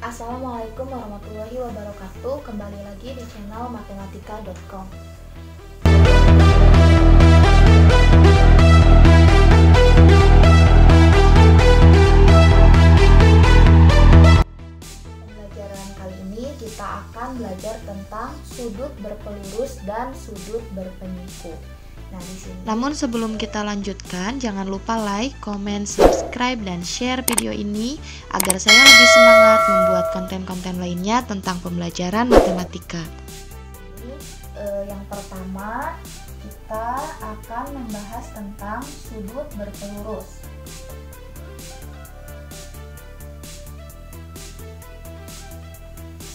Assalamualaikum warahmatullahi wabarakatuh. Kembali lagi di channel matematika.com. Pembelajaran kali ini kita akan belajar tentang sudut berpelurus dan sudut berpenyiku. Nah, di sini. Namun sebelum kita lanjutkan, jangan lupa like, comment, subscribe, dan share video ini agar saya lebih semangat membuat konten-konten lainnya tentang pembelajaran matematika. Yang pertama, kita akan membahas tentang sudut berpelurus.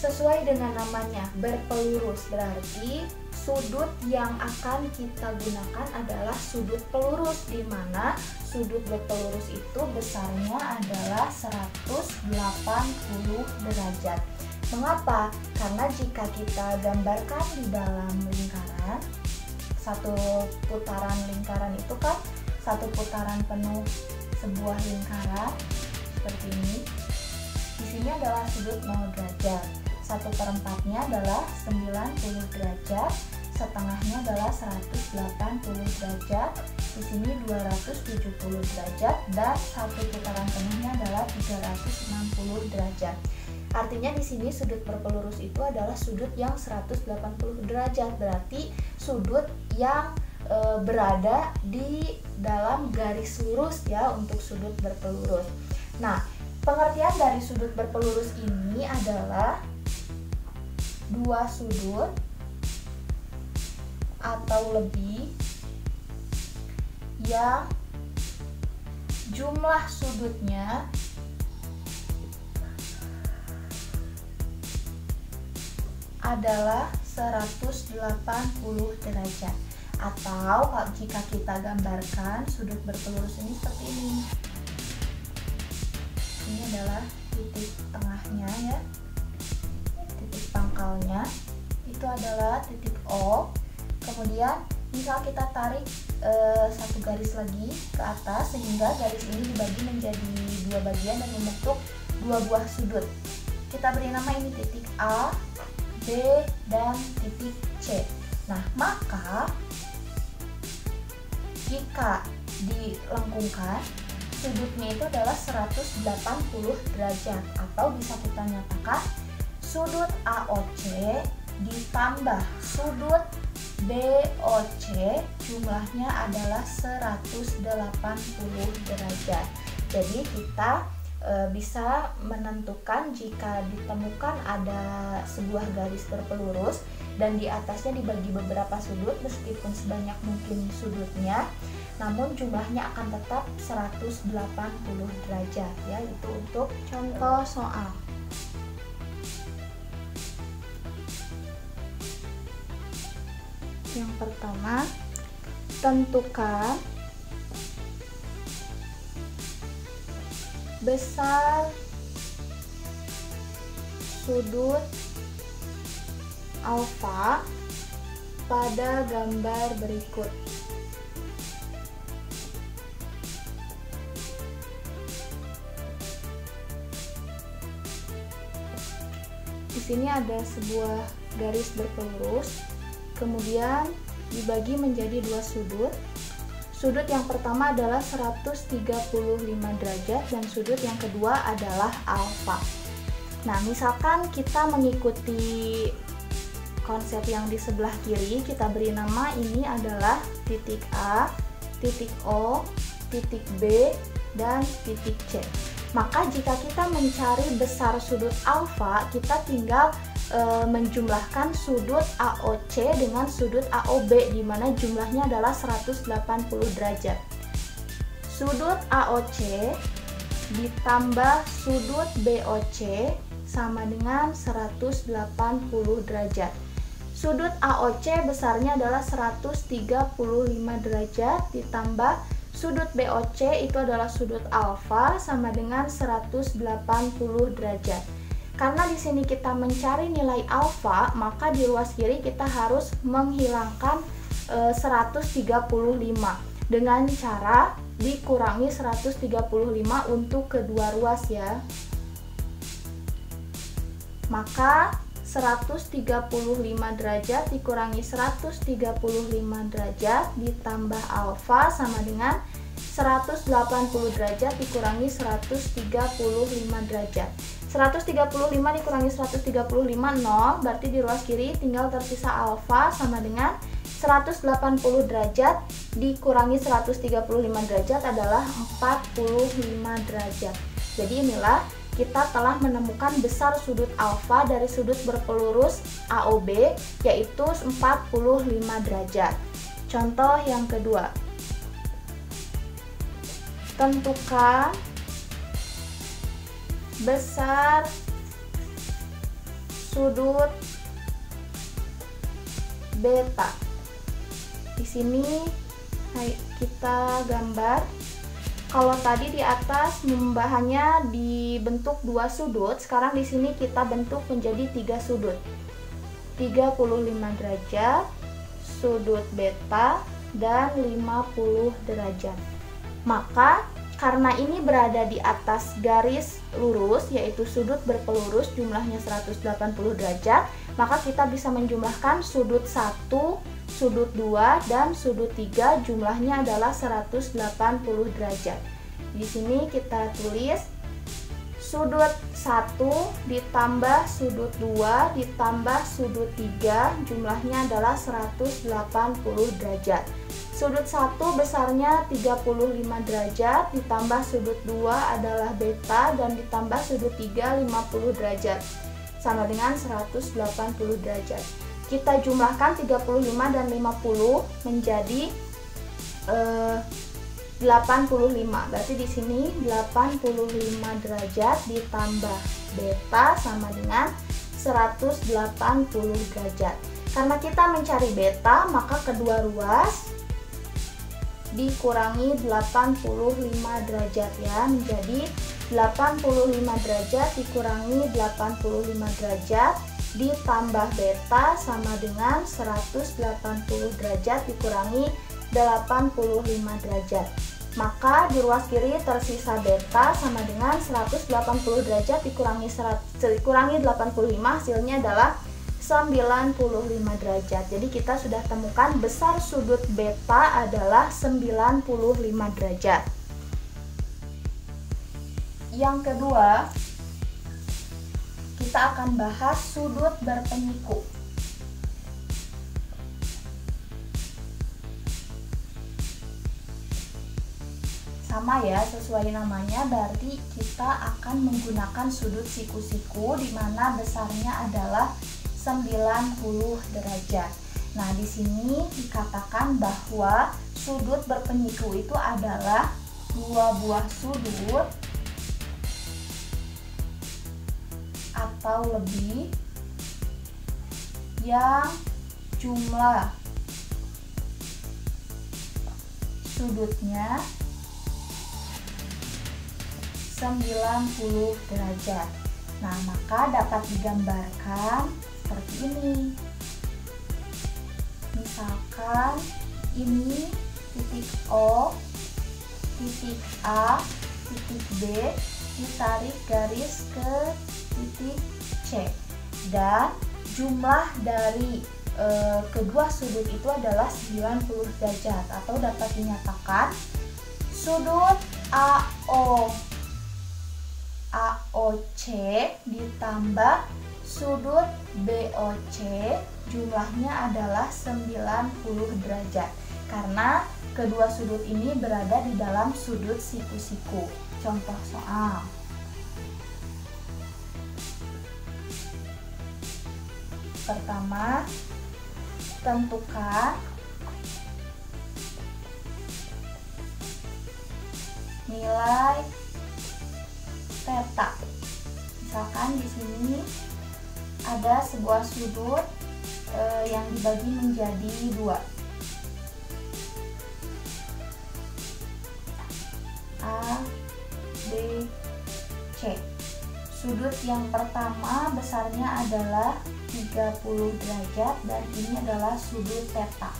Sesuai dengan namanya, berpelurus berarti sudut yang akan kita gunakan adalah sudut pelurus, di mana sudut berpelurus itu besarnya adalah 180 derajat. Mengapa? Karena jika kita gambarkan di dalam lingkaran, satu putaran lingkaran itu kan satu putaran penuh sebuah lingkaran seperti ini. Di sini adalah sudut 0 derajat. 1/4-nya adalah 90 derajat, setengahnya adalah 180 derajat, di sini 270 derajat, dan satu putaran penuhnya adalah 360 derajat. Artinya di sini sudut berpelurus itu adalah sudut yang 180 derajat, berarti sudut yang berada di dalam garis lurus ya untuk sudut berpelurus. Nah, pengertian dari sudut berpelurus ini adalah dua sudut atau lebih yang jumlah sudutnya adalah 180 derajat. Atau jika kita gambarkan sudut berpelurus ini seperti ini. Ini adalah titik tengahnya ya. Titik pangkalnya itu adalah titik O. Kemudian misal kita tarik satu garis lagi ke atas sehingga garis ini dibagi menjadi dua bagian dan membentuk dua buah sudut. Kita beri nama ini titik A, B, dan titik C. Nah, maka jika dilengkungkan sudutnya itu adalah 180 derajat, atau bisa kita nyatakan sudut AOC ditambah sudut BOC jumlahnya adalah 180 derajat. Jadi kita bisa menentukan jika ditemukan ada sebuah garis berpelurus dan di atasnya dibagi beberapa sudut meskipun sebanyak mungkin sudutnya, namun jumlahnya akan tetap 180 derajat ya. Itu untuk contoh soal. Yang pertama, tentukan besar sudut alfa pada gambar berikut. Di sini ada sebuah garis berpelurus, kemudian dibagi menjadi dua sudut. Sudut yang pertama adalah 135 derajat dan sudut yang kedua adalah alfa. Nah, misalkan kita mengikuti konsep yang di sebelah kiri, kita beri nama ini adalah titik A, titik O, titik B, dan titik C. Maka jika kita mencari besar sudut alfa, kita tinggal menjumlahkan sudut AOC dengan sudut AOB, di mana jumlahnya adalah 180 derajat. Sudut AOC ditambah sudut BOC sama dengan 180 derajat. Sudut AOC besarnya adalah 135 derajat ditambah sudut BOC itu adalah sudut alfa sama dengan 180 derajat. Karena di sini kita mencari nilai alfa, maka di ruas kiri kita harus menghilangkan 135 dengan cara dikurangi 135 untuk kedua ruas ya. Maka 135 derajat dikurangi 135 derajat ditambah alfa sama dengan 180 derajat dikurangi 135 derajat. 135 dikurangi 135, 0, berarti di ruas kiri tinggal tersisa alfa sama dengan 180 derajat dikurangi 135 derajat adalah 45 derajat. Jadi inilah kita telah menemukan besar sudut alfa dari sudut berpelurus AOB, yaitu 45 derajat. Contoh yang kedua. Tentukan besar sudut beta. Di sini kita gambar. Kalau tadi di atas bahannya dibentuk dua sudut, sekarang di sini kita bentuk menjadi 3 sudut. 35 derajat, sudut beta, dan 50 derajat. Maka karena ini berada di atas garis lurus, yaitu sudut berpelurus jumlahnya 180 derajat, maka kita bisa menjumlahkan sudut 1, sudut 2, dan sudut 3 jumlahnya adalah 180 derajat. Di sini kita tulis sudut 1 ditambah sudut 2 ditambah sudut 3 jumlahnya adalah 180 derajat. Sudut 1 besarnya 35 derajat ditambah sudut 2 adalah beta dan ditambah sudut 3 50 derajat sama dengan 180 derajat. Kita jumlahkan 35 dan 50 menjadi 85. Berarti di sini 85 derajat ditambah beta sama dengan 180 derajat. Karena kita mencari beta, maka kedua ruas dikurangi 85 derajat ya, menjadi 85 derajat dikurangi 85 derajat ditambah beta sama dengan 180 derajat dikurangi 85 derajat. Maka di ruas kiri tersisa beta sama dengan 180 derajat dikurangi 85, hasilnya adalah 95 derajat. Jadi kita sudah temukan besar sudut beta adalah 95 derajat. Yang kedua, kita akan bahas sudut berpenyiku. Sama ya, sesuai namanya, berarti kita akan menggunakan sudut siku-siku di mana besarnya adalah 90 derajat. Nah, di sini dikatakan bahwa sudut berpenyiku itu adalah dua buah sudut atau lebih yang jumlah sudutnya 90 derajat. Nah, maka dapat digambarkan seperti ini. Misalkan ini titik O, titik A, titik B, ditarik garis ke titik C, dan jumlah dari kedua sudut itu adalah 90 derajat, atau dapat dinyatakan sudut AOC ditambah sudut BOC jumlahnya adalah 90 derajat karena kedua sudut ini berada di dalam sudut siku-siku. Contoh soal. Pertama, tentukan nilai theta. Misalkan di sini ada sebuah sudut yang dibagi menjadi dua. A, B, C. Sudut yang pertama besarnya adalah 30 derajat dan ini adalah sudut theta.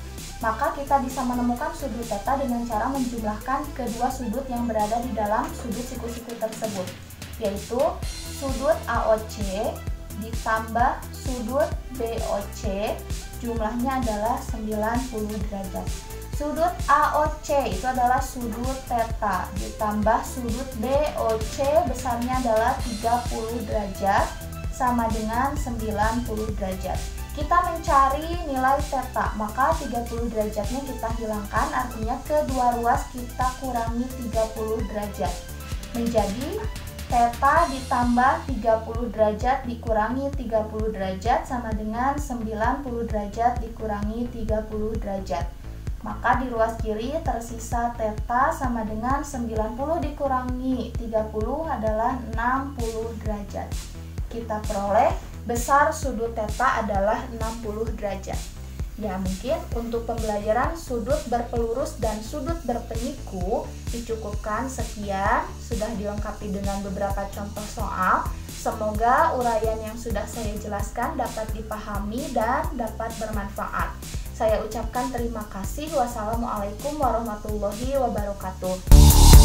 Maka kita bisa menemukan sudut theta dengan cara menjumlahkan kedua sudut yang berada di dalam sudut siku-siku tersebut, yaitu sudut AOC ditambah sudut BOC, jumlahnya adalah 90 derajat. Sudut AOC itu adalah sudut theta, ditambah sudut BOC besarnya adalah 30 derajat, sama dengan 90 derajat. Kita mencari nilai theta, maka 30 derajatnya kita hilangkan, artinya kedua ruas kita kurangi 30 derajat. Menjadi theta ditambah 30 derajat dikurangi 30 derajat sama dengan 90 derajat dikurangi 30 derajat. Maka di ruas kiri tersisa theta sama dengan 90 dikurangi 30 adalah 60 derajat. Kita peroleh besar sudut theta adalah 60 derajat. Ya, mungkin untuk pembelajaran sudut berpelurus dan sudut berpenyiku dicukupkan sekian, sudah dilengkapi dengan beberapa contoh soal. Semoga uraian yang sudah saya jelaskan dapat dipahami dan dapat bermanfaat. Saya ucapkan terima kasih. Wassalamualaikum warahmatullahi wabarakatuh.